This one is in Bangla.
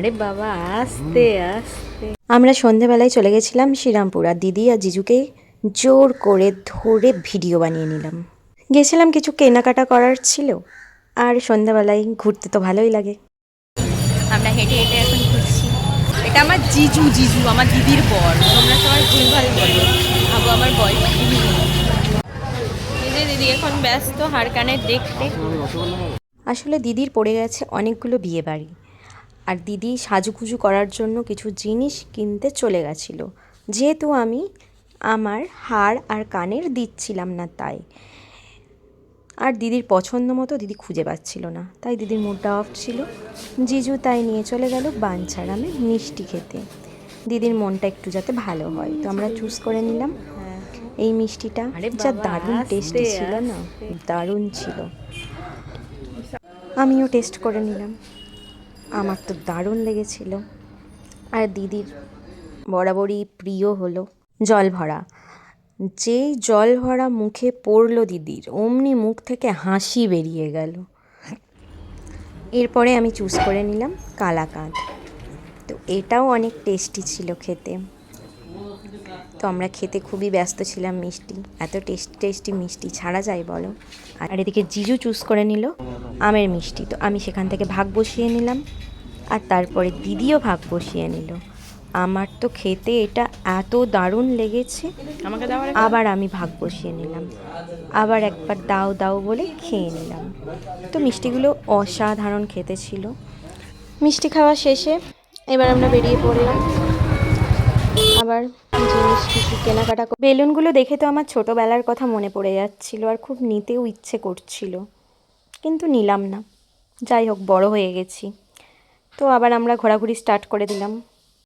আরে বাবা আস্তে আস্তে। আমরা সন্ধেবেলায় চলে গেছিলাম শ্রীরামপুর, আর দিদি আর জিজুকে জোর করে ধরে ভিডিও বানিয়ে নিলাম। গেছিলাম কিছু কেনাকাটা করার ছিল, আর সন্ধেবেলায় ঘুরতে তো ভালোই লাগে। আমরা হেঁটে হেঁটে এখন ঘুরছি। এটা আমার জিজু, জিজু আমার দিদির বর। তোমরা সবাই ভুলভাল বলো, ভাবো আমার বয়ফ্রেন্ড। এই যে দিদি এখন ব্যস্ত হার কানের দেখতে। আসলে দিদির পড়ে গেছে অনেকগুলো বিয়ে বাড়ি, আর দিদি সাজুগুজু করার জন্য কিছু জিনিস কিনতে চলে গেছিলো। যেহেতু আমি আমার হার আর কানের দিচ্ছিলাম না, তাই আর দিদির পছন্দ মতো দিদি খুঁজে পাচ্ছিল না, তাই দিদির মুডটা অফ ছিল। জিজু তাই নিয়ে চলে গেল বাঞ্ছারামে মিষ্টি খেতে, দিদির মনটা একটু যাতে ভালো হয়। তো আমরা চুজ করে নিলাম এই মিষ্টিটা, যা দারুণ টেস্টি ছিল না, দারুণ ছিল। আমিও টেস্ট করে নিলাম, আমার তো দারুণ লেগেছিল। আর দিদির বরাবরই প্রিয় হলো জল ভরা। যেই জল ভরা মুখে পড়লো দিদির, অমনি মুখ থেকে হাসি বেরিয়ে গেল। এরপরে আমি চুজ করে নিলাম কালাকাঁদ। তো এটাও অনেক টেস্টি ছিল খেতে। তো আমরা খেতে খুবই ব্যস্ত ছিলাম মিষ্টি, এত টেস্টি টেস্টি মিষ্টি ছাড়া যায় বলো। আর এদিকে জিজু চুজ করে নিল আমের মিষ্টি, তো আমি সেখান থেকে ভাগ বসিয়ে নিলাম, আর তারপরে দিদিও ভাগ বসিয়ে নিল। আমার তো খেতে এটা এত দারুণ লেগেছে, আমাকে দাও, আবার আমি ভাগ বসিয়ে নিলাম, আবার একবার দাও দাও বলে খেয়ে নিলাম। তো মিষ্টিগুলো অসাধারণ খেতে ছিল। মিষ্টি খাওয়া শেষে এবার আমরা বেরিয়ে পড়লাম আবার জিনিস কিছু কেনাকাটা। বেলুনগুলো দেখে তো আমার ছোটোবেলার কথা মনে পড়ে যাচ্ছিল, আর খুব নিতেও ইচ্ছে করছিল, কিন্তু নিলাম না। যাই হোক, বড় হয়ে গেছি। তো আবার আমরা ঘোরাঘুরি স্টার্ট করে দিলাম।